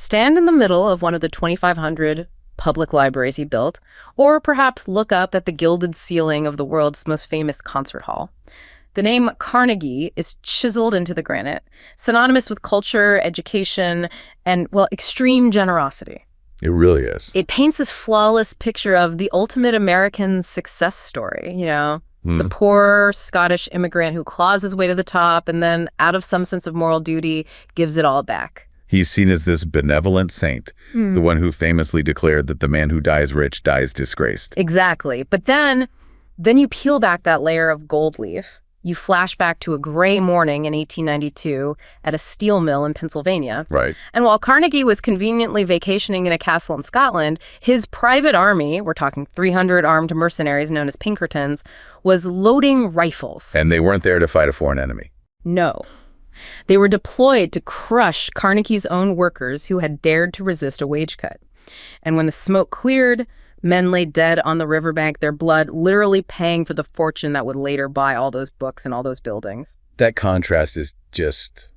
stand in the middle of one of the 2,500 public libraries he built, or perhaps look up at the gilded ceiling of the world's most famous concert hall. The name Carnegie is chiseled into the granite, synonymous with culture, education, and, well, extreme generosity. It really is. It paints this flawless picture of the ultimate American success story, the poor Scottish immigrant who claws his way to the top and then, out of some sense of moral duty, gives it all back. He's seen as this benevolent saint, the one who famously declared that the man who dies rich dies disgraced. Exactly. But then you peel back that layer of gold leaf. You flash back to a gray morning in 1892 at a steel mill in Pennsylvania. Right. And while Carnegie was conveniently vacationing in a castle in Scotland, his private army, we're talking 300 armed mercenaries known as Pinkertons, was loading rifles. And they weren't there to fight a foreign enemy. No. They were deployed to crush Carnegie's own workers who had dared to resist a wage cut. And when the smoke cleared, men lay dead on the riverbank, their blood literally paying for the fortune that would later buy all those books and all those buildings. That contrast is just...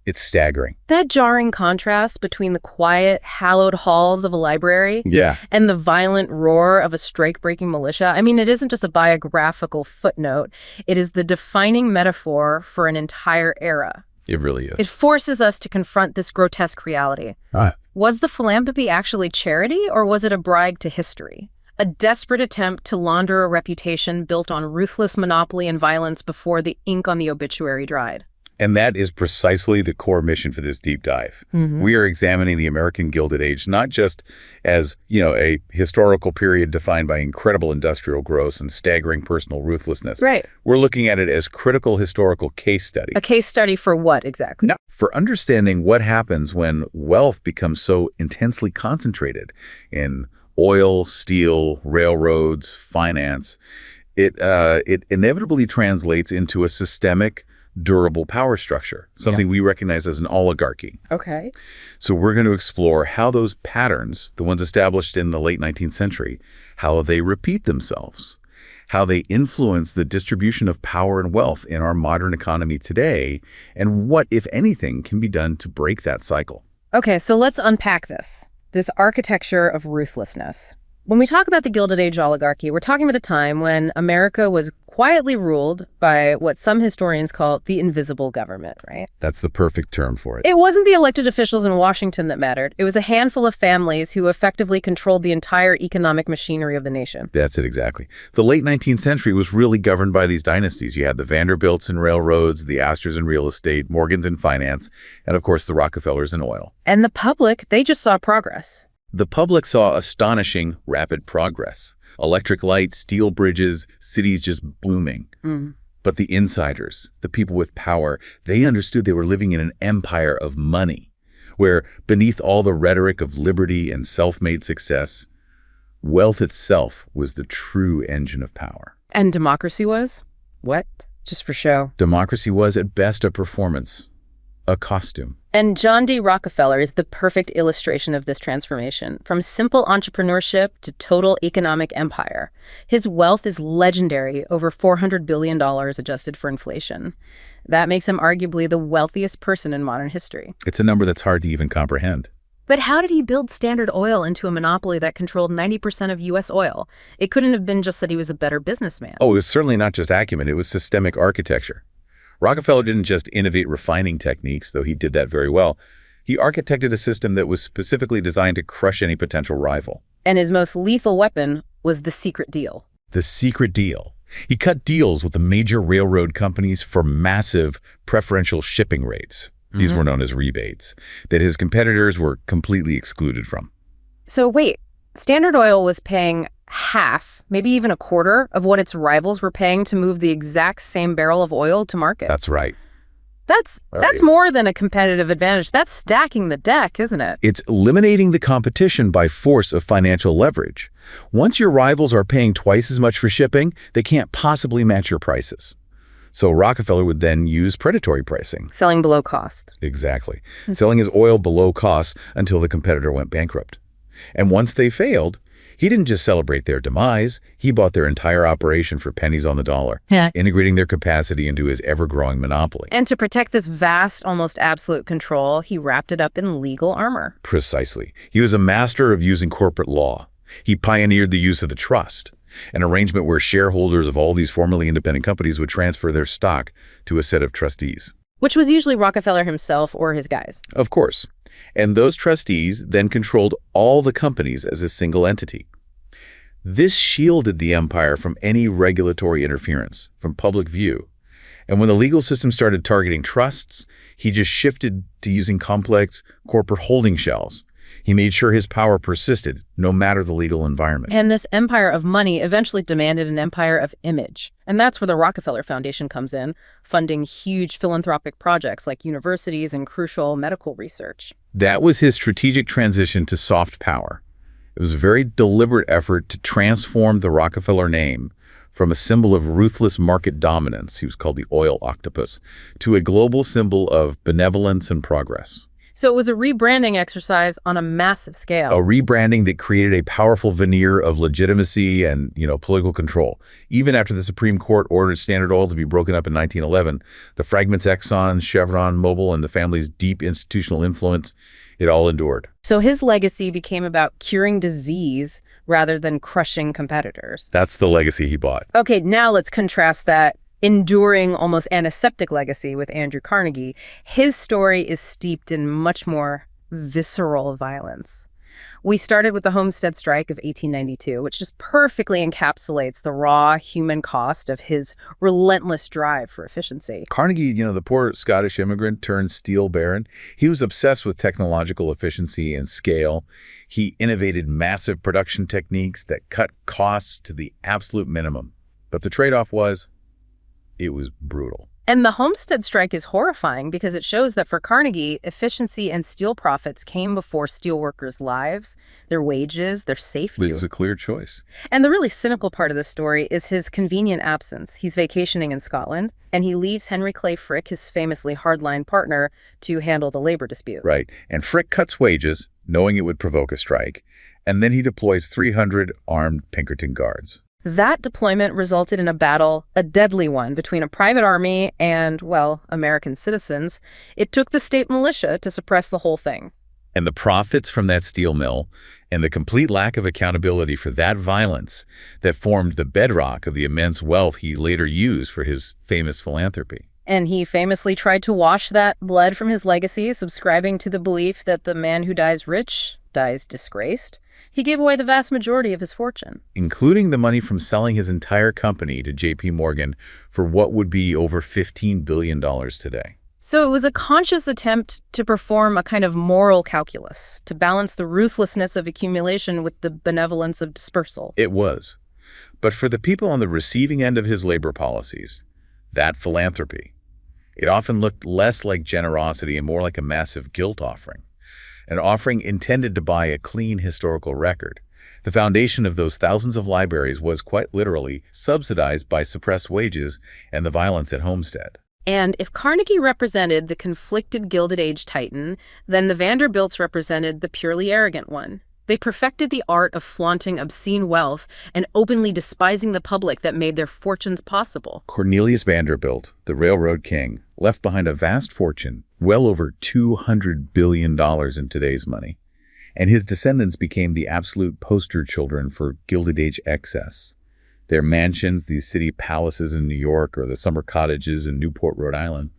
it's staggering. That jarring contrast between the quiet, hallowed halls of a library and the violent roar of a strike-breaking militia. I mean, it isn't just a biographical footnote. It is the defining metaphor for an entire era. It really is. It forces us to confront this grotesque reality. Was the philanthropy actually charity, or was it a bribe to history? A desperate attempt to launder a reputation built on ruthless monopoly and violence before the ink on the obituary dried. And that is precisely the core mission for this deep dive. We are examining the American Gilded Age, not just as, a historical period defined by incredible industrial growth and staggering personal ruthlessness. Right. We're looking at it as critical historical case study. A case study for what exactly? No, for understanding what happens when wealth becomes so intensely concentrated in oil, steel, railroads, finance. It inevitably translates into a systemic, durable power structure, something we recognize as an oligarchy. Okay. So we're going to explore how those patterns, the ones established in the late 19th century, how they repeat themselves, how they influence the distribution of power and wealth in our modern economy today, and what, if anything, can be done to break that cycle. Okay, so let's unpack this architecture of ruthlessness. When we talk about the Gilded Age oligarchy, we're talking about a time when America was quietly ruled by what some historians call the invisible government, right? That's the perfect term for it. It wasn't the elected officials in Washington that mattered. It was a handful of families who effectively controlled the entire economic machinery of the nation. That's it, exactly. The late 19th century was really governed by these dynasties. You had the Vanderbilts in railroads, the Astors in real estate, Morgans in finance, and of course the Rockefellers in oil. And the public, they just saw progress. The public saw astonishing, rapid progress. Electric light, steel bridges, cities just booming. But the insiders, the people with power, they understood they were living in an empire of money, where beneath all the rhetoric of liberty and self-made success, wealth itself was the true engine of power. And democracy was? What? Just for show. Democracy was, at best, a performance, a costume. And John D. Rockefeller is the perfect illustration of this transformation, from simple entrepreneurship to total economic empire. His wealth is legendary, over $400 billion adjusted for inflation. That makes him arguably the wealthiest person in modern history. It's a number that's hard to even comprehend. But how did he build Standard Oil into a monopoly that controlled 90% of U.S. oil? It couldn't have been just that he was a better businessman. Oh, it was certainly not just acumen, it was systemic architecture. Rockefeller didn't just innovate refining techniques, though he did that very well. He architected a system that was specifically designed to crush any potential rival. And his most lethal weapon was the secret deal. The secret deal. He cut deals with the major railroad companies for massive preferential shipping rates. These were known as rebates, that his competitors were completely excluded from. So wait, Standard Oil was paying half, maybe even a quarter, of what its rivals were paying to move the exact same barrel of oil to market. That's right. That's more than a competitive advantage. That's stacking the deck, isn't it? It's eliminating the competition by force of financial leverage. Once your rivals are paying twice as much for shipping, they can't possibly match your prices. So Rockefeller would then use predatory pricing. Selling below cost. Exactly. Selling his oil below cost until the competitor went bankrupt. And once they failed, He didn't just celebrate their demise, he bought their entire operation for pennies on the dollar, Yeah. integrating their capacity into his ever-growing monopoly. And to protect this vast, almost absolute control, he wrapped it up in legal armor. Precisely. He was a master of using corporate law. He pioneered the use of the trust, an arrangement where shareholders of all these formerly independent companies would transfer their stock to a set of trustees. Which was usually Rockefeller himself or his guys. Of course. And those trustees then controlled all the companies as a single entity. This shielded the empire from any regulatory interference, from public view. And when the legal system started targeting trusts, he just shifted to using complex corporate holding shells. He made sure his power persisted, no matter the legal environment. And this empire of money eventually demanded an empire of image. And that's where the Rockefeller Foundation comes in, funding huge philanthropic projects like universities and crucial medical research. That was his strategic transition to soft power. It was a very deliberate effort to transform the Rockefeller name from a symbol of ruthless market dominance, he was called the oil octopus, to a global symbol of benevolence and progress. So it was a rebranding exercise on a massive scale. A rebranding that created a powerful veneer of legitimacy and, political control. Even after the Supreme Court ordered Standard Oil to be broken up in 1911, the fragments Exxon, Chevron, Mobil, and the family's deep institutional influence, it all endured. So his legacy became about curing disease rather than crushing competitors. That's the legacy he bought. Okay, now let's contrast that enduring, almost antiseptic legacy with Andrew Carnegie. His story is steeped in much more visceral violence. We started with the Homestead Strike of 1892, which just perfectly encapsulates the raw human cost of his relentless drive for efficiency. Carnegie, the poor Scottish immigrant turned steel baron, he was obsessed with technological efficiency and scale. He innovated massive production techniques that cut costs to the absolute minimum. But the trade-off was, it was brutal. And the Homestead Strike is horrifying because it shows that for Carnegie, efficiency and steel profits came before steelworkers' lives, their wages, their safety. It was a clear choice. And the really cynical part of the story is his convenient absence. He's vacationing in Scotland, and he leaves Henry Clay Frick, his famously hardline partner, to handle the labor dispute. Right. And Frick cuts wages, knowing it would provoke a strike, and then he deploys 300 armed Pinkerton guards. That deployment resulted in a battle, a deadly one, between a private army and, well, American citizens. It took the state militia to suppress the whole thing. And the profits from that steel mill and the complete lack of accountability for that violence that formed the bedrock of the immense wealth he later used for his famous philanthropy. And he famously tried to wash that blood from his legacy, subscribing to the belief that the man who dies rich dies disgraced. He gave away the vast majority of his fortune, including the money from selling his entire company to J.P. Morgan for what would be over $15 billion today. So it was a conscious attempt to perform a kind of moral calculus, to balance the ruthlessness of accumulation with the benevolence of dispersal. It was. But for the people on the receiving end of his labor policies, that philanthropy, it often looked less like generosity and more like a massive guilt offering. An offering intended to buy a clean historical record. The foundation of those thousands of libraries was quite literally subsidized by suppressed wages and the violence at Homestead. And if Carnegie represented the conflicted Gilded Age titan, then the Vanderbilts represented the purely arrogant one. They perfected the art of flaunting obscene wealth and openly despising the public that made their fortunes possible. Cornelius Vanderbilt, the railroad king, left behind a vast fortune, well over $200 billion in today's money. And his descendants became the absolute poster children for Gilded Age excess. Their mansions, these city palaces in New York or the summer cottages in Newport, Rhode Island,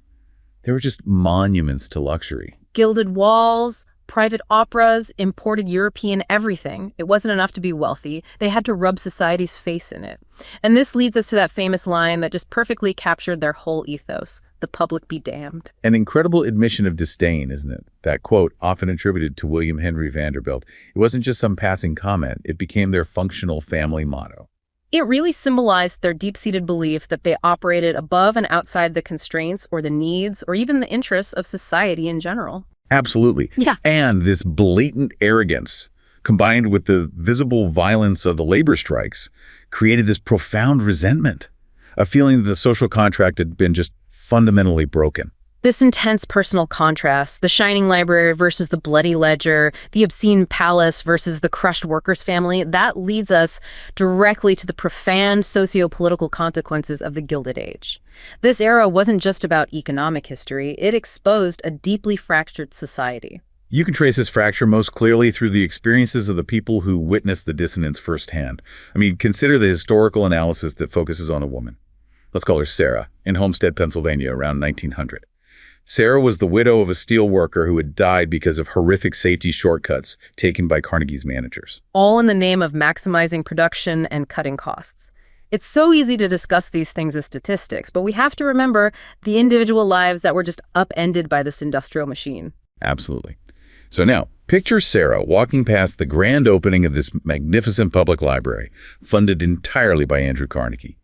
they were just monuments to luxury. Gilded walls, private operas, imported European everything. It wasn't enough to be wealthy. They had to rub society's face in it. And this leads us to that famous line that just perfectly captured their whole ethos. The public be damned. An incredible admission of disdain, isn't it? That quote, often attributed to William Henry Vanderbilt. It wasn't just some passing comment. It became their functional family motto. It really symbolized their deep-seated belief that they operated above and outside the constraints or the needs or even the interests of society in general. Absolutely. Yeah. And this blatant arrogance, combined with the visible violence of the labor strikes, created this profound resentment, a feeling that the social contract had been just fundamentally broken. This intense personal contrast, the shining library versus the bloody ledger, the obscene palace versus the crushed workers' family, that leads us directly to the profound socio-political consequences of the Gilded Age. This era wasn't just about economic history, it exposed a deeply fractured society. You can trace this fracture most clearly through the experiences of the people who witnessed the dissonance firsthand. I mean, consider the historical analysis that focuses on a woman. Let's call her Sarah, in Homestead, Pennsylvania, around 1900. Sarah was the widow of a steel worker who had died because of horrific safety shortcuts taken by Carnegie's managers. All in the name of maximizing production and cutting costs. It's so easy to discuss these things as statistics, but we have to remember the individual lives that were just upended by this industrial machine. Absolutely. So now, picture Sarah walking past the grand opening of this magnificent public library, funded entirely by Andrew Carnegie.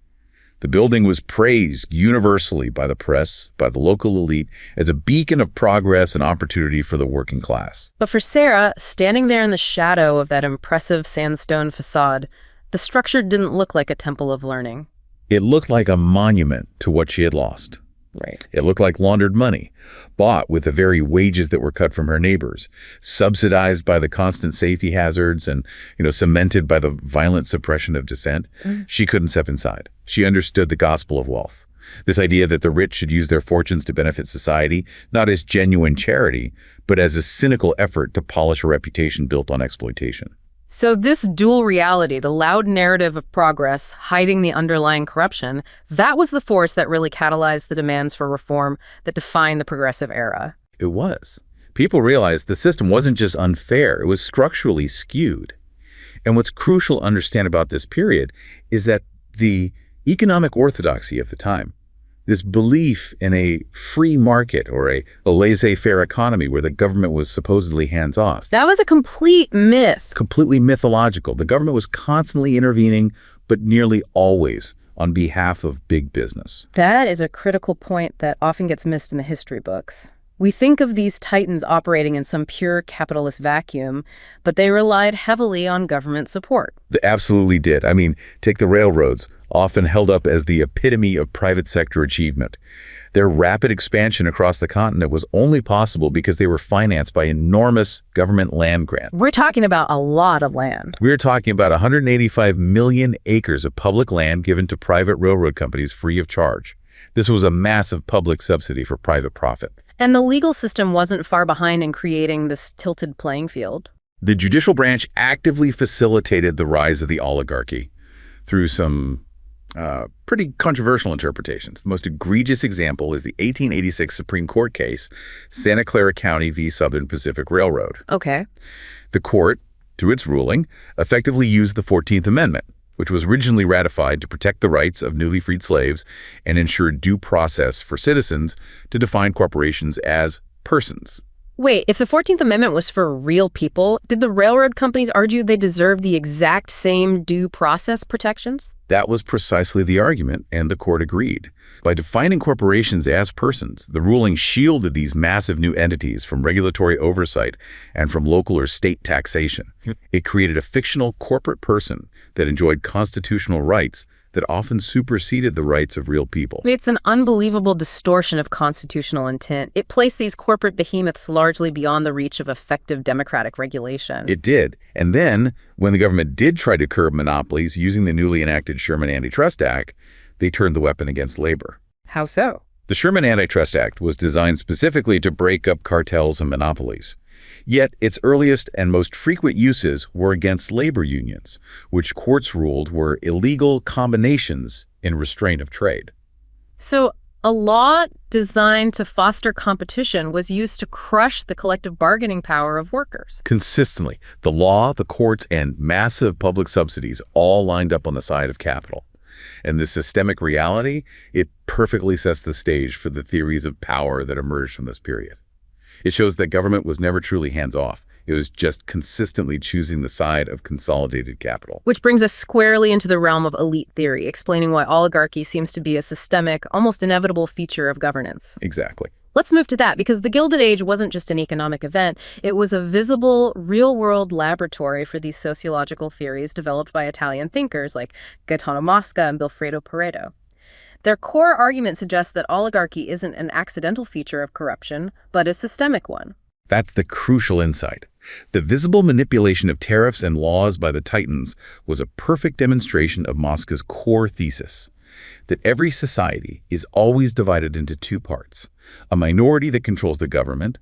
The building was praised universally by the press, by the local elite, as a beacon of progress and opportunity for the working class. But for Sarah, standing there in the shadow of that impressive sandstone facade, the structure didn't look like a temple of learning. It looked like a monument to what she had lost. Right. It looked like laundered money, bought with the very wages that were cut from her neighbors, subsidized by the constant safety hazards and, cemented by the violent suppression of dissent. She couldn't step inside. She understood the gospel of wealth. This idea that the rich should use their fortunes to benefit society, not as genuine charity, but as a cynical effort to polish a reputation built on exploitation. So this dual reality, the loud narrative of progress, hiding the underlying corruption, that was the force that really catalyzed the demands for reform that defined the progressive era. It was. People realized the system wasn't just unfair, it was structurally skewed. And what's crucial to understand about this period is that the economic orthodoxy of the time, this belief in a free market or a laissez-faire economy where the government was supposedly hands-off. That was a complete myth. Completely mythological. The government was constantly intervening, but nearly always on behalf of big business. That is a critical point that often gets missed in the history books. We think of these titans operating in some pure capitalist vacuum, but they relied heavily on government support. They absolutely did. I mean, take the railroads, often held up as the epitome of private sector achievement. Their rapid expansion across the continent was only possible because they were financed by enormous government land grants. We're talking about a lot of land. We're talking about 185 million acres of public land given to private railroad companies free of charge. This was a massive public subsidy for private profit. And the legal system wasn't far behind in creating this tilted playing field. The judicial branch actively facilitated the rise of the oligarchy through some pretty controversial interpretations. The most egregious example is the 1886 Supreme Court case, Santa Clara County v. Southern Pacific Railroad. Okay. The court, through its ruling, effectively used the 14th Amendment, which was originally ratified to protect the rights of newly freed slaves and ensure due process for citizens, to define corporations as persons. Wait, if the 14th Amendment was for real people, did the railroad companies argue they deserved the exact same due process protections? That was precisely the argument, and the court agreed. By defining corporations as persons, the ruling shielded these massive new entities from regulatory oversight and from local or state taxation. It created a fictional corporate person that enjoyed constitutional rights that often superseded the rights of real people. It's an unbelievable distortion of constitutional intent. It placed these corporate behemoths largely beyond the reach of effective democratic regulation. It did. And then, when the government did try to curb monopolies using the newly enacted Sherman Antitrust Act, they turned the weapon against labor. How so? The Sherman Antitrust Act was designed specifically to break up cartels and monopolies. Yet its earliest and most frequent uses were against labor unions, which courts ruled were illegal combinations in restraint of trade. So a law designed to foster competition was used to crush the collective bargaining power of workers. Consistently, the law, the courts, and massive public subsidies all lined up on the side of capital. And this systemic reality, it perfectly sets the stage for the theories of power that emerged from this period. It shows that government was never truly hands-off. It was just consistently choosing the side of consolidated capital. Which brings us squarely into the realm of elite theory, explaining why oligarchy seems to be a systemic, almost inevitable feature of governance. Exactly. Let's move to that, because the Gilded Age wasn't just an economic event. It was a visible, real-world laboratory for these sociological theories developed by Italian thinkers like Gaetano Mosca and Vilfredo Pareto. Their core argument suggests that oligarchy isn't an accidental feature of corruption, but a systemic one. That's the crucial insight. The visible manipulation of tariffs and laws by the titans was a perfect demonstration of Mosca's core thesis, that every society is always divided into two parts, a minority that controls the government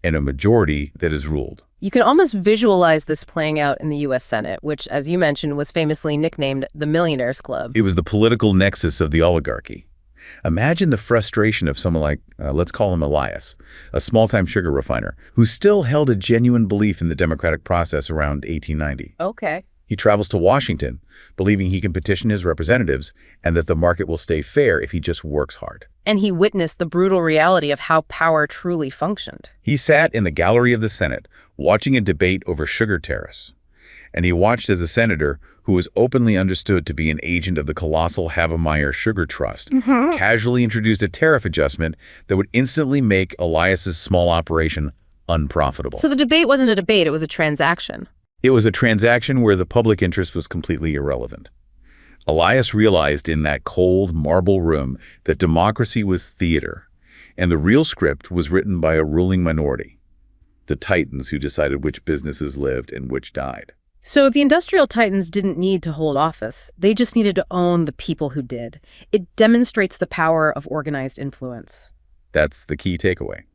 and a majority that is ruled. You can almost visualize this playing out in the U.S. Senate, which, as you mentioned, was famously nicknamed the Millionaires Club. It was the political nexus of the oligarchy. Imagine the frustration of someone like, let's call him Elias, a small-time sugar refiner, who still held a genuine belief in the democratic process around 1890. Okay. He travels to Washington, believing he can petition his representatives and that the market will stay fair if he just works hard. And he witnessed the brutal reality of how power truly functioned. He sat in the gallery of the Senate, watching a debate over sugar tariffs. And he watched as a senator, who was openly understood to be an agent of the colossal Havemeyer Sugar Trust, casually introduced a tariff adjustment that would instantly make Elias's small operation unprofitable. So the debate wasn't a debate, it was a transaction. It was a transaction where the public interest was completely irrelevant. Elias realized in that cold marble room that democracy was theater, and the real script was written by a ruling minority, the titans who decided which businesses lived and which died. So the industrial titans didn't need to hold office. They just needed to own the people who did. It demonstrates the power of organized influence. That's the key takeaway.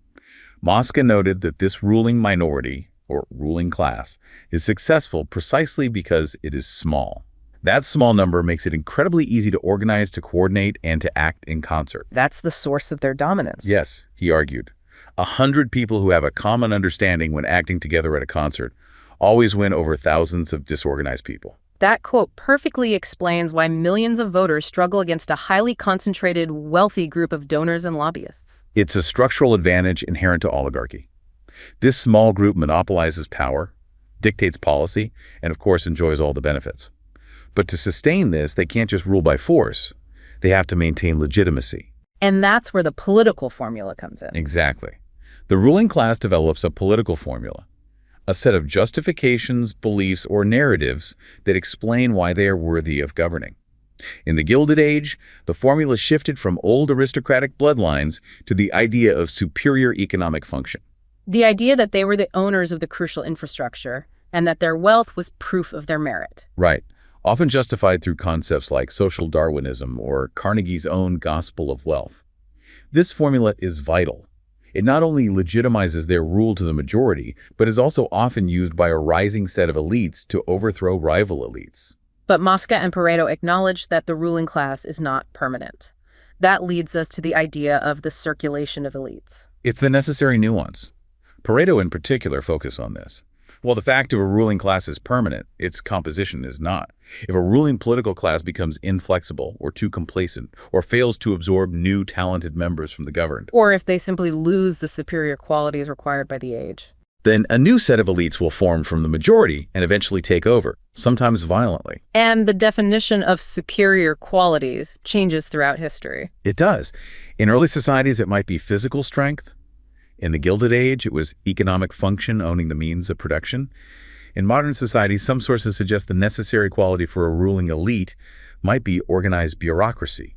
Mosca noted that this ruling minority, or ruling class, is successful precisely because it is small. That small number makes it incredibly easy to organize, to coordinate, and to act in concert. That's the source of their dominance. Yes, he argued. 100 people who have a common understanding when acting together at a concert always win over thousands of disorganized people. That quote perfectly explains why millions of voters struggle against a highly concentrated, wealthy group of donors and lobbyists. It's a structural advantage inherent to oligarchy. This small group monopolizes power, dictates policy, and of course enjoys all the benefits. But to sustain this, they can't just rule by force. They have to maintain legitimacy. And that's where the political formula comes in. Exactly. The ruling class develops a political formula, a set of justifications, beliefs, or narratives that explain why they are worthy of governing. In the Gilded Age, the formula shifted from old aristocratic bloodlines to the idea of superior economic function. The idea that they were the owners of the crucial infrastructure and that their wealth was proof of their merit. Right. Often justified through concepts like social Darwinism or Carnegie's own gospel of wealth. This formula is vital. It not only legitimizes their rule to the majority, but is also often used by a rising set of elites to overthrow rival elites. But Mosca and Pareto acknowledge that the ruling class is not permanent. That leads us to the idea of the circulation of elites. It's the necessary nuance. Pareto in particular focus on this. While the fact of a ruling class is permanent, its composition is not. If a ruling political class becomes inflexible or too complacent or fails to absorb new talented members from the governed, or if they simply lose the superior qualities required by the age, then a new set of elites will form from the majority and eventually take over, sometimes violently. And the definition of superior qualities changes throughout history. It does. In early societies, it might be physical strength. In the Gilded Age, it was economic function owning the means of production. In modern societies, some sources suggest the necessary quality for a ruling elite might be organized bureaucracy,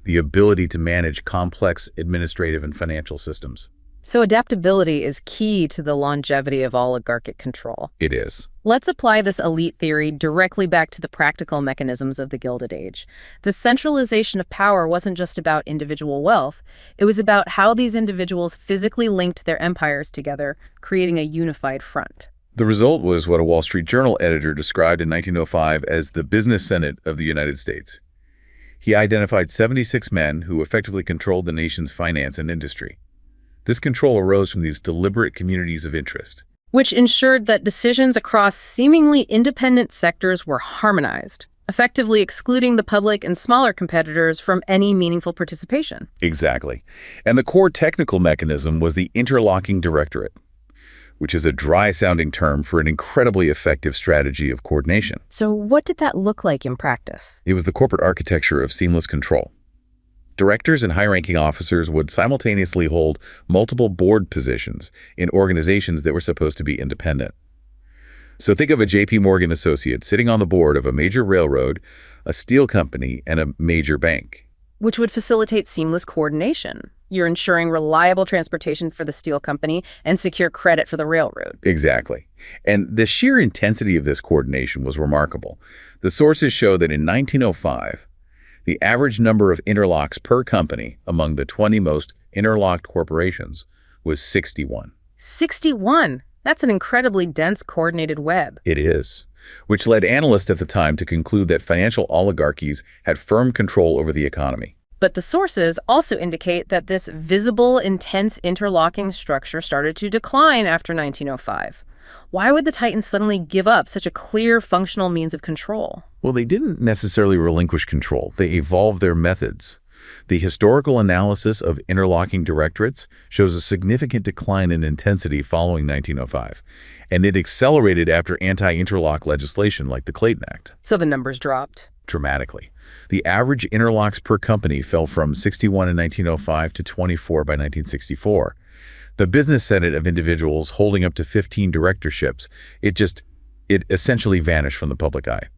the ability to manage complex administrative and financial systems. So adaptability is key to the longevity of oligarchic control. It is. Let's apply this elite theory directly back to the practical mechanisms of the Gilded Age. The centralization of power wasn't just about individual wealth. It was about how these individuals physically linked their empires together, creating a unified front. The result was what a Wall Street Journal editor described in 1905 as the Business Senate of the United States. He identified 76 men who effectively controlled the nation's finance and industry. This control arose from these deliberate communities of interest, which ensured that decisions across seemingly independent sectors were harmonized, effectively excluding the public and smaller competitors from any meaningful participation. Exactly. And the core technical mechanism was the interlocking directorate, which is a dry-sounding term for an incredibly effective strategy of coordination. So what did that look like in practice? It was the corporate architecture of seamless control. Directors and high-ranking officers would simultaneously hold multiple board positions in organizations that were supposed to be independent. So think of a J.P. Morgan associate sitting on the board of a major railroad, a steel company, and a major bank. which would facilitate seamless coordination. You're ensuring reliable transportation for the steel company and secure credit for the railroad. Exactly. And the sheer intensity of this coordination was remarkable. The sources show that in 1905, the average number of interlocks per company among the 20 most interlocked corporations was 61. 61? That's an incredibly dense, coordinated web. It is, which led analysts at the time to conclude that financial oligarchies had firm control over the economy. But the sources also indicate that this visible, intense interlocking structure started to decline after 1905. Why would the Titans suddenly give up such a clear, functional means of control? Well, they didn't necessarily relinquish control. They evolved their methods. The historical analysis of interlocking directorates shows a significant decline in intensity following 1905, and it accelerated after anti-interlock legislation like the Clayton Act. So the numbers dropped. Dramatically. The average interlocks per company fell from 61 in 1905 to 24 by 1964. The business senate of individuals holding up to 15 directorships, it essentially vanished from the public eye.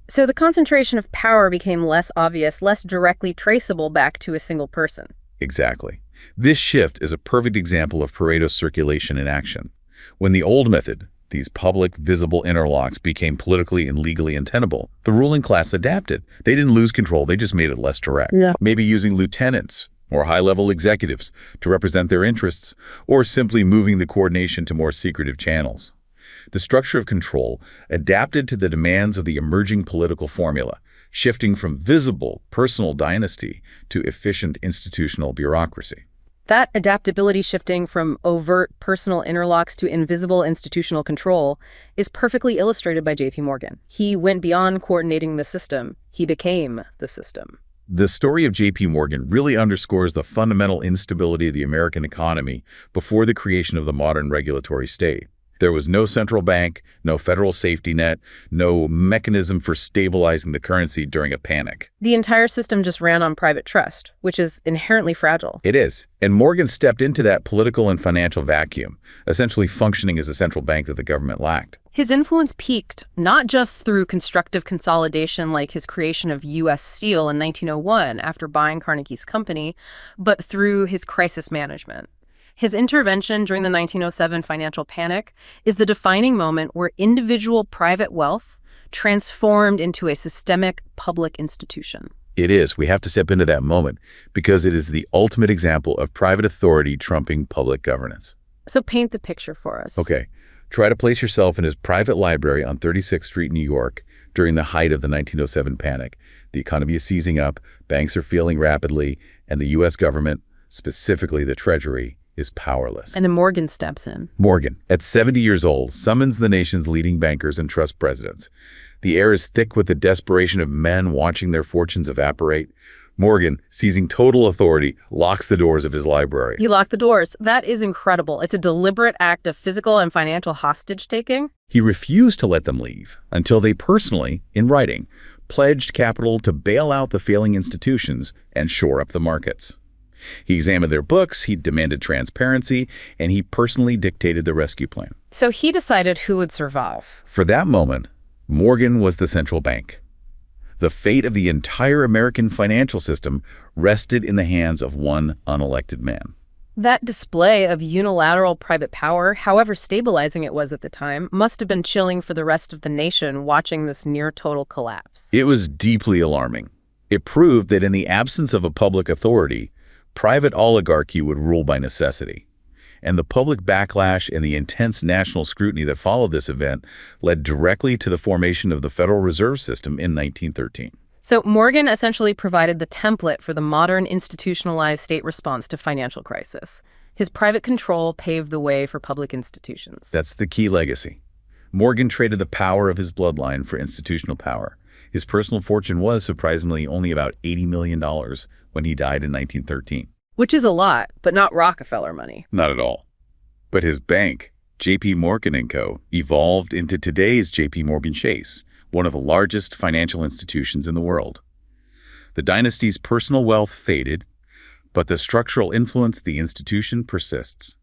So the concentration of power became less obvious, less directly traceable back to a single person. Exactly. This shift is a perfect example of Pareto circulation in action. When the old method, these public, visible interlocks, became politically and legally untenable, the ruling class adapted. They didn't lose control, they just made it less direct. Yeah. Maybe using lieutenants or high-level executives to represent their interests, or simply moving the coordination to more secretive channels. The structure of control adapted to the demands of the emerging political formula, shifting from visible, personal dynasty to efficient institutional bureaucracy. That adaptability shifting from overt personal interlocks to invisible institutional control is perfectly illustrated by J.P. Morgan. He went beyond coordinating the system. He became the system. The story of J.P. Morgan really underscores the fundamental instability of the American economy before the creation of the modern regulatory state. There was no central bank, no federal safety net, no mechanism for stabilizing the currency during a panic. The entire system just ran on private trust, which is inherently fragile. It is. And Morgan stepped into that political and financial vacuum, essentially functioning as a central bank that the government lacked. His influence peaked not just through constructive consolidation like his creation of U.S. Steel in 1901 after buying Carnegie's company, but through his crisis management. His intervention during the 1907 financial panic is the defining moment where individual private wealth transformed into a systemic public institution. It is. We have to step into that moment because it is the ultimate example of private authority trumping public governance. So paint the picture for us. Okay. Try to place yourself in his private library on 36th Street, New York, during the height of the 1907 panic. The economy is seizing up, banks are failing rapidly, and the U.S. government, specifically the Treasury, is powerless. And then Morgan steps in. Morgan, at 70 years old, summons the nation's leading bankers and trust presidents. The air is thick with the desperation of men watching their fortunes evaporate. Morgan, seizing total authority, locks the doors of his library. He locked the doors. That is incredible. It's a deliberate act of physical and financial hostage-taking. He refused to let them leave until they personally, in writing, pledged capital to bail out the failing institutions and shore up the markets. He examined their books, he demanded transparency, and he personally dictated the rescue plan. So he decided who would survive. For that moment, Morgan was the central bank. The fate of the entire American financial system rested in the hands of one unelected man. That display of unilateral private power, however stabilizing it was at the time, must have been chilling for the rest of the nation watching this near-total collapse. It was deeply alarming. It proved that in the absence of a public authority, private oligarchy would rule by necessity. And the public backlash and the intense national scrutiny that followed this event led directly to the formation of the Federal Reserve System in 1913. So Morgan essentially provided the template for the modern institutionalized state response to financial crisis. His private control paved the way for public institutions. That's the key legacy. Morgan traded the power of his bloodline for institutional power. His personal fortune was, surprisingly, only about $80 million when he died in 1913. Which is a lot, but not Rockefeller money. Not at all. But his bank, J.P. Morgan & Co., evolved into today's J.P. Morgan Chase, one of the largest financial institutions in the world. The dynasty's personal wealth faded, but the structural influence of the institution persists.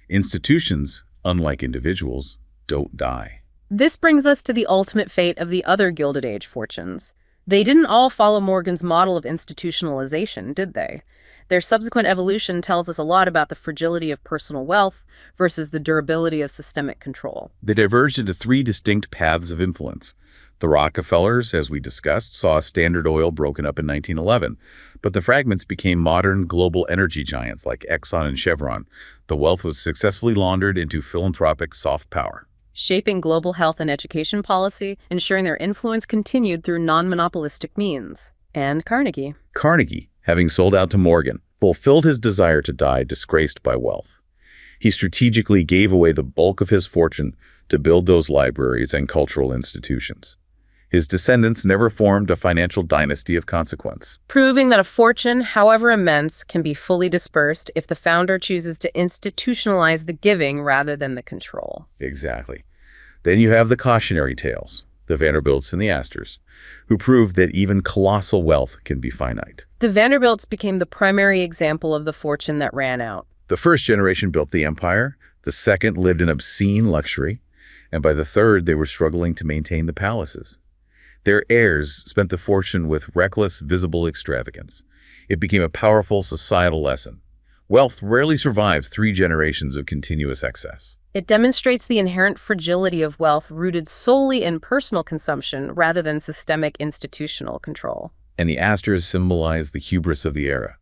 Institutions, unlike individuals, don't die. This brings us to the ultimate fate of the other Gilded Age fortunes, They didn't all follow Morgan's model of institutionalization, did they? Their subsequent evolution tells us a lot about the fragility of personal wealth versus the durability of systemic control. They diverged into three distinct paths of influence. The Rockefellers, as we discussed, saw Standard Oil broken up in 1911, but the fragments became modern global energy giants like Exxon and Chevron. The wealth was successfully laundered into philanthropic soft power, Shaping global health and education policy, ensuring their influence continued through non-monopolistic means. And Carnegie. Carnegie, having sold out to Morgan, fulfilled his desire to die disgraced by wealth. He strategically gave away the bulk of his fortune to build those libraries and cultural institutions. His descendants never formed a financial dynasty of consequence. Proving that a fortune, however immense, can be fully dispersed if the founder chooses to institutionalize the giving rather than the control. Exactly. Then you have the cautionary tales, the Vanderbilts and the Astors, who proved that even colossal wealth can be finite. The Vanderbilts became the primary example of the fortune that ran out. The first generation built the empire, the second lived in obscene luxury, and by the third they were struggling to maintain the palaces. Their heirs spent the fortune with reckless, visible extravagance. It became a powerful societal lesson. Wealth rarely survives 3 generations of continuous excess. It demonstrates the inherent fragility of wealth rooted solely in personal consumption rather than systemic institutional control. And the Astors symbolize the hubris of the era,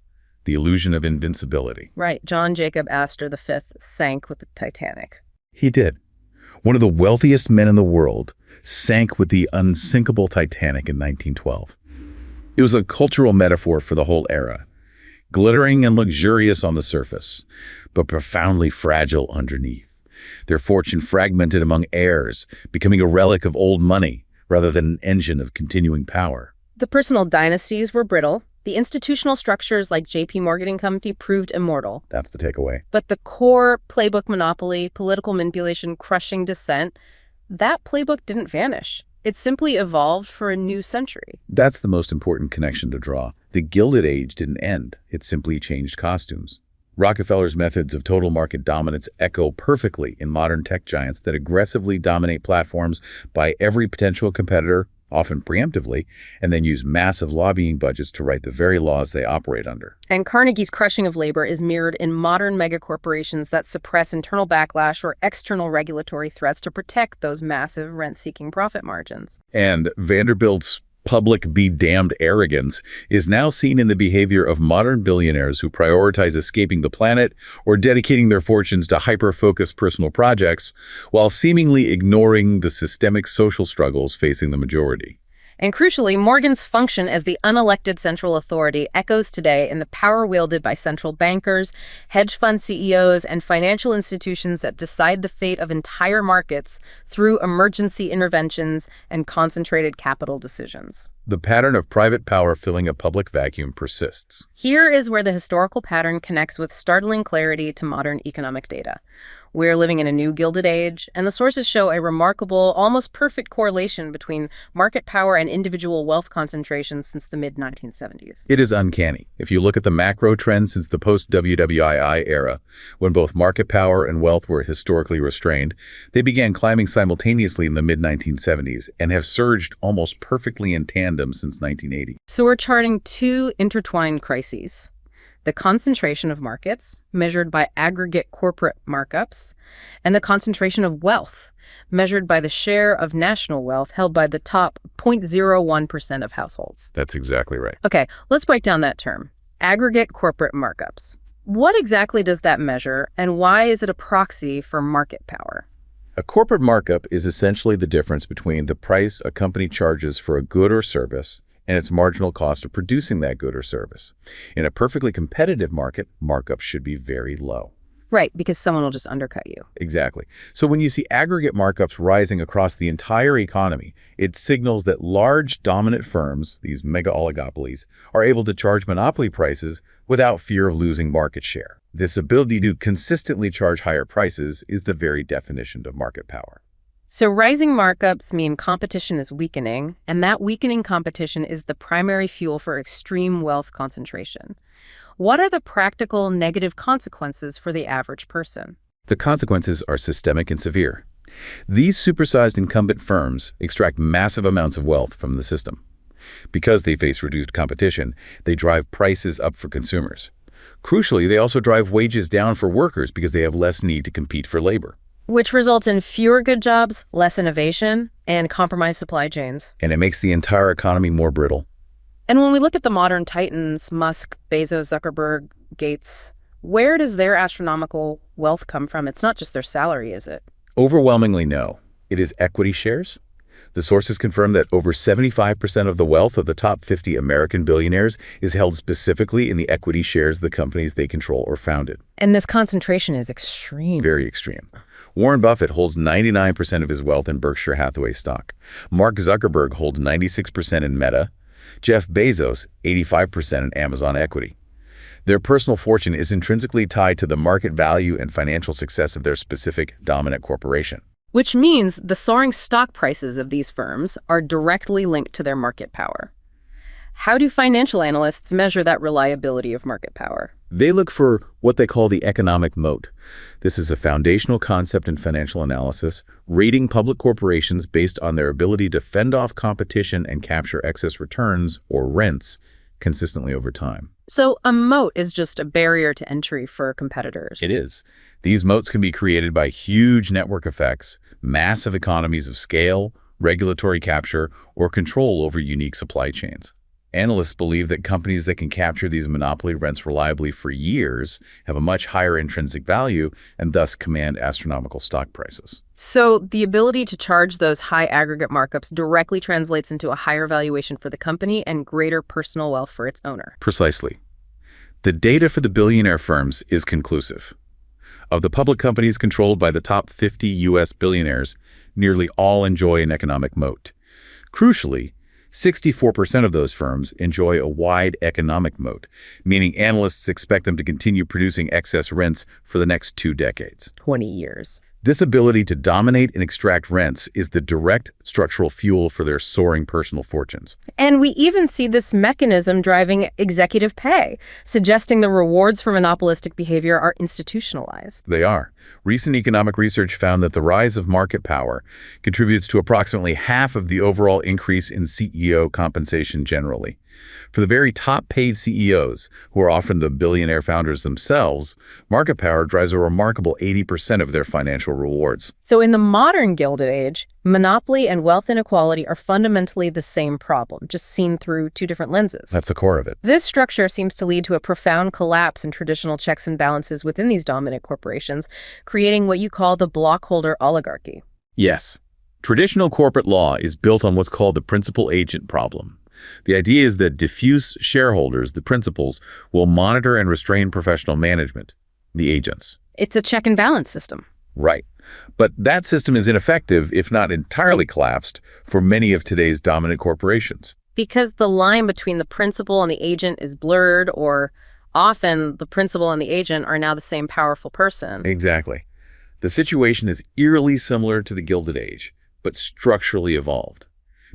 the illusion of invincibility. Right, John Jacob Astor V sank with the Titanic. He did. One of the wealthiest men in the world sank with the unsinkable Titanic in 1912. It was a cultural metaphor for the whole era, glittering and luxurious on the surface, but profoundly fragile underneath. Their fortune fragmented among heirs, becoming a relic of old money rather than an engine of continuing power. The personal dynasties were brittle. The institutional structures like J.P. Morgan and Company proved immortal. That's the takeaway. But the core playbook monopoly, political manipulation, crushing dissent, that playbook didn't vanish. It simply evolved for a new century. That's the most important connection to draw. The Gilded Age didn't end. It simply changed costumes. Rockefeller's methods of total market dominance echo perfectly in modern tech giants that aggressively dominate platforms by every potential competitor, often preemptively, and then use massive lobbying budgets to write the very laws they operate under. And Carnegie's crushing of labor is mirrored in modern megacorporations that suppress internal backlash or external regulatory threats to protect those massive rent-seeking profit margins. And Vanderbilt's public be damned arrogance is now seen in the behavior of modern billionaires who prioritize escaping the planet or dedicating their fortunes to hyper-focused personal projects while seemingly ignoring the systemic social struggles facing the majority. And crucially, Morgan's function as the unelected central authority echoes today in the power wielded by central bankers, hedge fund CEOs, and financial institutions that decide the fate of entire markets through emergency interventions and concentrated capital decisions. The pattern of private power filling a public vacuum persists. Here is where the historical pattern connects with startling clarity to modern economic data. We're living in a new Gilded Age, and the sources show a remarkable, almost perfect correlation between market power and individual wealth concentration since the mid-1970s. It is uncanny. If you look at the macro trends since the post-WWII era, when both market power and wealth were historically restrained, they began climbing simultaneously in the mid-1970s and have surged almost perfectly in tandem since 1980. So we're charting 2 intertwined crises. The concentration of markets, measured by aggregate corporate markups, and the concentration of wealth, measured by the share of national wealth held by the top 0.01% of households. That's exactly right. Okay, let's break down that term. Aggregate corporate markups. What exactly does that measure, and why is it a proxy for market power? A corporate markup is essentially the difference between the price a company charges for a good or service and its marginal cost of producing that good or service. In a perfectly competitive market, markups should be very low. Right, because someone will just undercut you. Exactly. So when you see aggregate markups rising across the entire economy, it signals that large dominant firms, these mega oligopolies, are able to charge monopoly prices without fear of losing market share. This ability to consistently charge higher prices is the very definition of market power. So rising markups mean competition is weakening, and that weakening competition is the primary fuel for extreme wealth concentration. What are the practical negative consequences for the average person? The consequences are systemic and severe. These supersized incumbent firms extract massive amounts of wealth from the system. Because they face reduced competition, they drive prices up for consumers. Crucially, they also drive wages down for workers because they have less need to compete for labor. Which results in fewer good jobs, less innovation, and compromised supply chains. And it makes the entire economy more brittle. And when we look at the modern titans, Musk, Bezos, Zuckerberg, Gates, where does their astronomical wealth come from? It's not just their salary, is it? Overwhelmingly, no. It is equity shares. The sources confirm that over 75% of the wealth of the top 50 American billionaires is held specifically in the equity shares of the companies they control or founded. And this concentration is extreme. Very extreme. Warren Buffett holds 99% of his wealth in Berkshire Hathaway stock. Mark Zuckerberg holds 96% in Meta. Jeff Bezos, 85% in Amazon equity. Their personal fortune is intrinsically tied to the market value and financial success of their specific dominant corporation. Which means the soaring stock prices of these firms are directly linked to their market power. How do financial analysts measure that reliability of market power? They look for what they call the economic moat. This is a foundational concept in financial analysis, rating public corporations based on their ability to fend off competition and capture excess returns, or rents, consistently over time. So a moat is just a barrier to entry for competitors. It is. These moats can be created by huge network effects, massive economies of scale, regulatory capture, or control over unique supply chains. Analysts believe that companies that can capture these monopoly rents reliably for years have a much higher intrinsic value and thus command astronomical stock prices. So the ability to charge those high aggregate markups directly translates into a higher valuation for the company and greater personal wealth for its owner. Precisely. The data for the billionaire firms is conclusive. Of the public companies controlled by the top 50 U.S. billionaires, nearly all enjoy an economic moat. Crucially, 64% of those firms enjoy a wide economic moat, meaning analysts expect them to continue producing excess rents for the next 2 decades. 20 years. This ability to dominate and extract rents is the direct structural fuel for their soaring personal fortunes. And we even see this mechanism driving executive pay, suggesting the rewards for monopolistic behavior are institutionalized. They are. Recent economic research found that the rise of market power contributes to approximately half of the overall increase in CEO compensation generally. For the very top-paid CEOs, who are often the billionaire founders themselves, market power drives a remarkable 80% of their financial rewards. So in the modern Gilded Age, monopoly and wealth inequality are fundamentally the same problem, just seen through 2 different lenses. That's the core of it. This structure seems to lead to a profound collapse in traditional checks and balances within these dominant corporations, creating what you call the Blockholder oligarchy. Yes. Traditional corporate law is built on what's called the principal-agent problem. The idea is that diffuse shareholders, the principals, will monitor and restrain professional management, the agents. It's a check and balance system. Right. But that system is ineffective, if not entirely collapsed, for many of today's dominant corporations. Because the line between the principal and the agent is blurred, or often the principal and the agent are now the same powerful person. Exactly. The situation is eerily similar to the Gilded Age, but structurally evolved.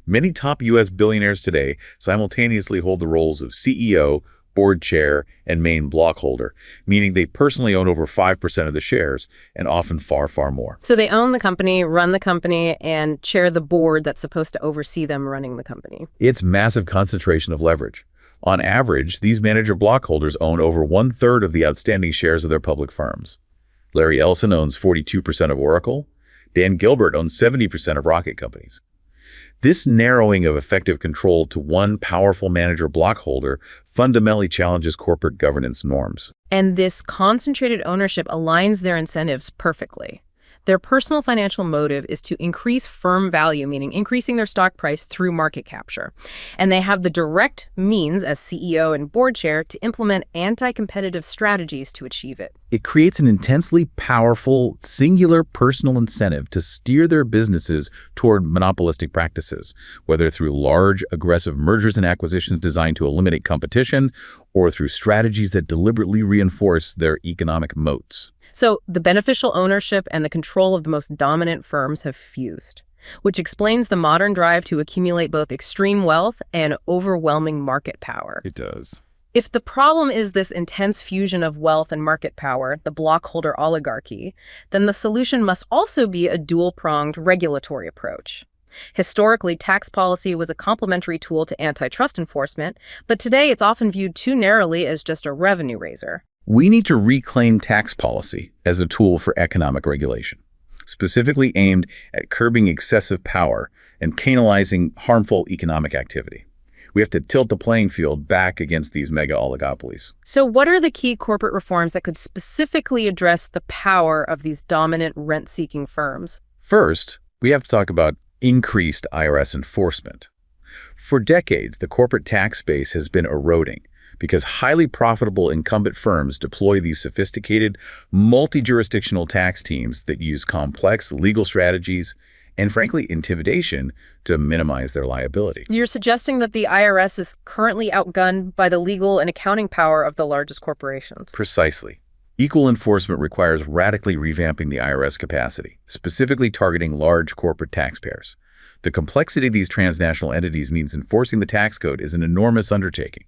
Many top U.S. billionaires today simultaneously hold the roles of CEO, board chair, and main blockholder, meaning they personally own over 5% of the shares, and often far, far more. So they own the company, run the company, and chair the board that's supposed to oversee them running the company. It's massive concentration of leverage. On average, these manager blockholders own over 1/3 of the outstanding shares of their public firms. Larry Ellison owns 42% of Oracle. Dan Gilbert owns 70% of rocket companies. This narrowing of effective control to one powerful manager blockholder fundamentally challenges corporate governance norms. And this concentrated ownership aligns their incentives perfectly. Their personal financial motive is to increase firm value, meaning increasing their stock price through market capture. And they have the direct means as CEO and board chair to implement anti-competitive strategies to achieve it. It creates an intensely powerful, singular personal incentive to steer their businesses toward monopolistic practices, whether through large, aggressive mergers and acquisitions designed to eliminate competition, or through strategies that deliberately reinforce their economic moats. So the beneficial ownership and the control of the most dominant firms have fused, which explains the modern drive to accumulate both extreme wealth and overwhelming market power. It does. If the problem is this intense fusion of wealth and market power, the blockholder oligarchy, then the solution must also be a dual-pronged regulatory approach. Historically, tax policy was a complementary tool to antitrust enforcement, but today it's often viewed too narrowly as just a revenue raiser. We need to reclaim tax policy as a tool for economic regulation, specifically aimed at curbing excessive power and canalizing harmful economic activity. We have to tilt the playing field back against these mega oligopolies. So what are the key corporate reforms that could specifically address the power of these dominant rent-seeking firms? First, we have to talk about increased IRS enforcement. For decades, the corporate tax base has been eroding because highly profitable incumbent firms deploy these sophisticated, multi-jurisdictional tax teams that use complex legal strategies and, frankly, intimidation to minimize their liability. You're suggesting that the IRS is currently outgunned by the legal and accounting power of the largest corporations. Precisely. Equal enforcement requires radically revamping the IRS capacity, specifically targeting large corporate taxpayers. The complexity of these transnational entities means enforcing the tax code is an enormous undertaking.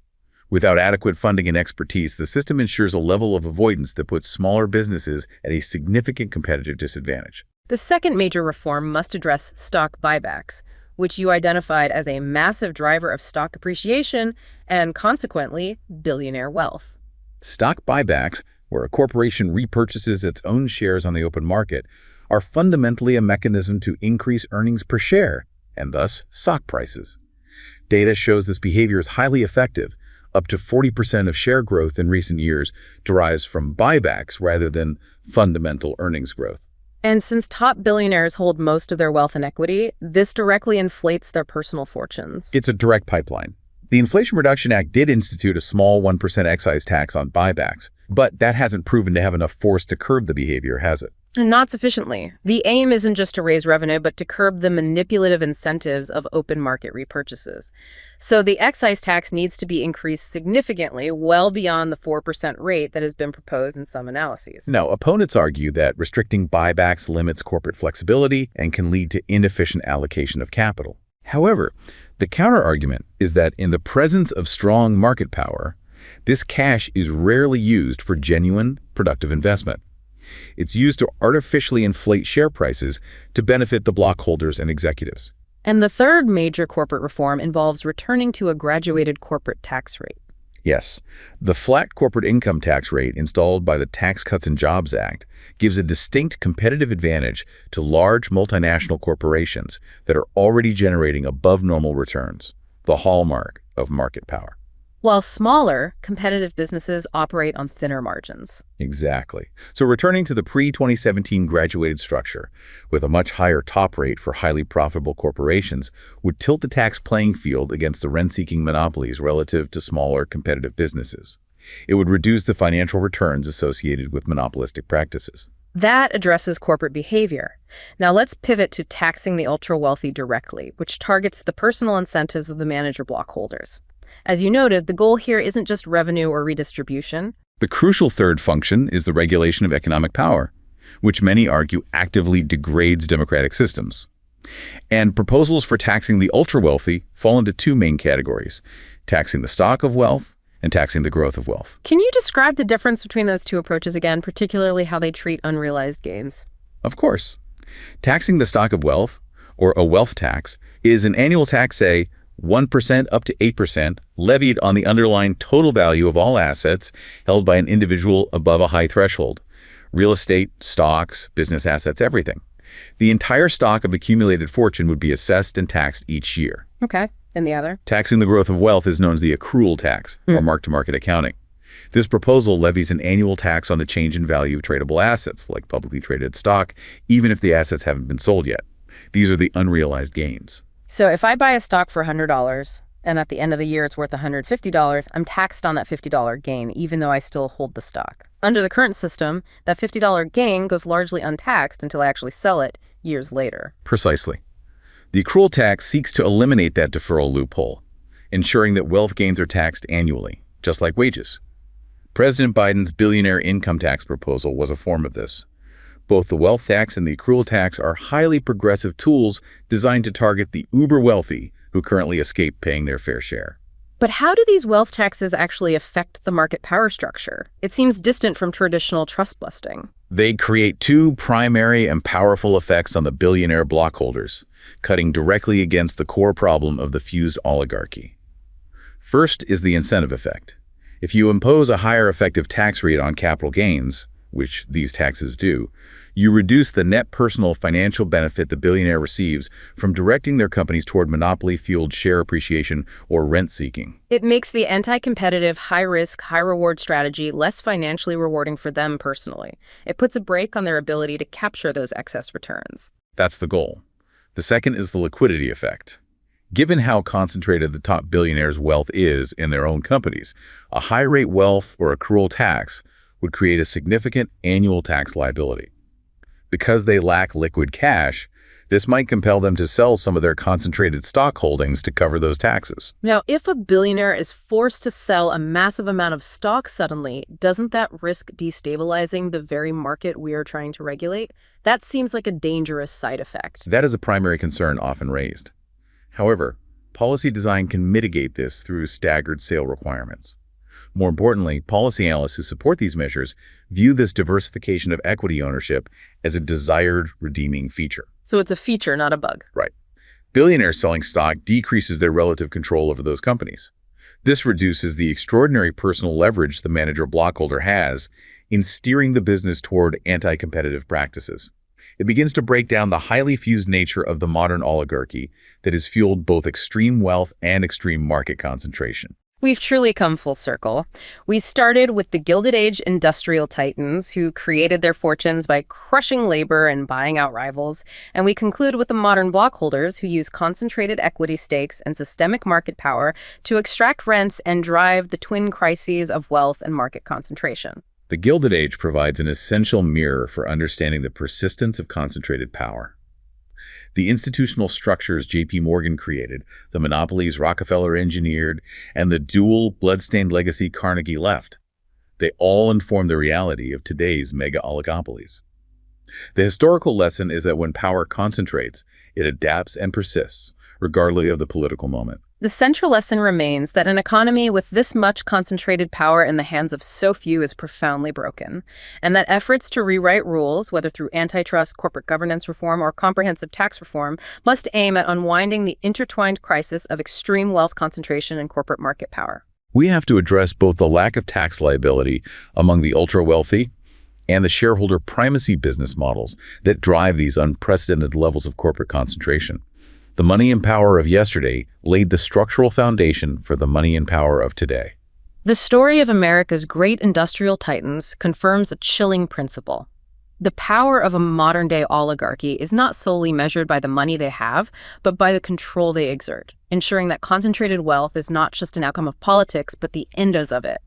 Without adequate funding and expertise, the system ensures a level of avoidance that puts smaller businesses at a significant competitive disadvantage. The second major reform must address stock buybacks, which you identified as a massive driver of stock appreciation and, consequently, billionaire wealth. Stock buybacks, where a corporation repurchases its own shares on the open market, are fundamentally a mechanism to increase earnings per share, and thus stock prices. Data shows this behavior is highly effective. Up to 40% of share growth in recent years derives from buybacks rather than fundamental earnings growth. And since top billionaires hold most of their wealth and equity, this directly inflates their personal fortunes. It's a direct pipeline. The Inflation Reduction Act did institute a small 1% excise tax on buybacks, but that hasn't proven to have enough force to curb the behavior, has it? And not sufficiently. The aim isn't just to raise revenue, but to curb the manipulative incentives of open market repurchases. So the excise tax needs to be increased significantly, well beyond the 4% rate that has been proposed in some analyses. Now, opponents argue that restricting buybacks limits corporate flexibility and can lead to inefficient allocation of capital. However, the counterargument is that in the presence of strong market power, this cash is rarely used for genuine, productive investment. It's used to artificially inflate share prices to benefit the blockholders and executives. And the third major corporate reform involves returning to a graduated corporate tax rate. Yes, the flat corporate income tax rate installed by the Tax Cuts and Jobs Act gives a distinct competitive advantage to large multinational corporations that are already generating above normal returns, the hallmark of market power. While smaller, competitive businesses operate on thinner margins. Exactly. So returning to the pre-2017 graduated structure, with a much higher top rate for highly profitable corporations, would tilt the tax playing field against the rent-seeking monopolies relative to smaller, competitive businesses. It would reduce the financial returns associated with monopolistic practices. That addresses corporate behavior. Now let's pivot to taxing the ultra-wealthy directly, which targets the personal incentives of the manager blockholders. As you noted, the goal here isn't just revenue or redistribution. The crucial third function is the regulation of economic power, which many argue actively degrades democratic systems. And proposals for taxing the ultra-wealthy fall into two main categories: taxing the stock of wealth and taxing the growth of wealth. Can you describe the difference between those two approaches again, particularly how they treat unrealized gains? Of course. Taxing the stock of wealth, or a wealth tax, is an annual tax, say, 1% up to 8%, levied on the underlying total value of all assets held by an individual above a high threshold: real estate, stocks, business assets, everything. The entire stock of accumulated fortune would be assessed and taxed each year. Okay. And the other? Taxing the growth of wealth is known as the accrual tax, or mark-to-market accounting. This proposal levies an annual tax on the change in value of tradable assets, like publicly traded stock, even if the assets haven't been sold yet. These are the unrealized gains. So if I buy a stock for $100 and at the end of the year it's worth $150, I'm taxed on that $50 gain, even though I still hold the stock. Under the current system, that $50 gain goes largely untaxed until I actually sell it years later. Precisely. The accrual tax seeks to eliminate that deferral loophole, ensuring that wealth gains are taxed annually, just like wages. President Biden's billionaire income tax proposal was a form of this. Both the wealth tax and the accrual tax are highly progressive tools designed to target the uber-wealthy who currently escape paying their fair share. But how do these wealth taxes actually affect the market power structure? It seems distant from traditional trust busting. They create two primary and powerful effects on the billionaire blockholders, cutting directly against the core problem of the fused oligarchy. First is the incentive effect. If you impose a higher effective tax rate on capital gains, which these taxes do, you reduce the net personal financial benefit the billionaire receives from directing their companies toward monopoly-fueled share appreciation or rent-seeking. It makes the anti-competitive, high-risk, high-reward strategy less financially rewarding for them personally. It puts a brake on their ability to capture those excess returns. That's the goal. The second is the liquidity effect. Given how concentrated the top billionaires' wealth is in their own companies, a high-rate wealth or accrual tax would create a significant annual tax liability. Because they lack liquid cash, this might compel them to sell some of their concentrated stock holdings to cover those taxes. Now, if a billionaire is forced to sell a massive amount of stock suddenly, doesn't that risk destabilizing the very market we are trying to regulate? That seems like a dangerous side effect. That is a primary concern often raised. However, policy design can mitigate this through staggered sale requirements. More importantly, policy analysts who support these measures view this diversification of equity ownership as a desired redeeming feature. So it's a feature, not a bug. Right. Billionaires selling stock decreases their relative control over those companies. This reduces the extraordinary personal leverage the manager blockholder has in steering the business toward anti-competitive practices. It begins to break down the highly fused nature of the modern oligarchy that has fueled both extreme wealth and extreme market concentration. We've truly come full circle. We started with the Gilded Age industrial titans who created their fortunes by crushing labor and buying out rivals, and we conclude with the modern blockholders who use concentrated equity stakes and systemic market power to extract rents and drive the twin crises of wealth and market concentration. The Gilded Age provides an essential mirror for understanding the persistence of concentrated power. The institutional structures J.P. Morgan created, the monopolies Rockefeller engineered, and the dual blood-stained legacy Carnegie left, they all inform the reality of today's mega-oligopolies. The historical lesson is that when power concentrates, it adapts and persists, regardless of the political moment. The central lesson remains that an economy with this much concentrated power in the hands of so few is profoundly broken, and that efforts to rewrite rules, whether through antitrust, corporate governance reform, or comprehensive tax reform, must aim at unwinding the intertwined crisis of extreme wealth concentration and corporate market power. We have to address both the lack of tax liability among the ultra-wealthy and the shareholder primacy business models that drive these unprecedented levels of corporate concentration. The money and power of yesterday laid the structural foundation for the money and power of today. The story of America's great industrial titans confirms a chilling principle. The power of a modern-day oligarchy is not solely measured by the money they have, but by the control they exert, ensuring that concentrated wealth is not just an outcome of politics, but the endos of it.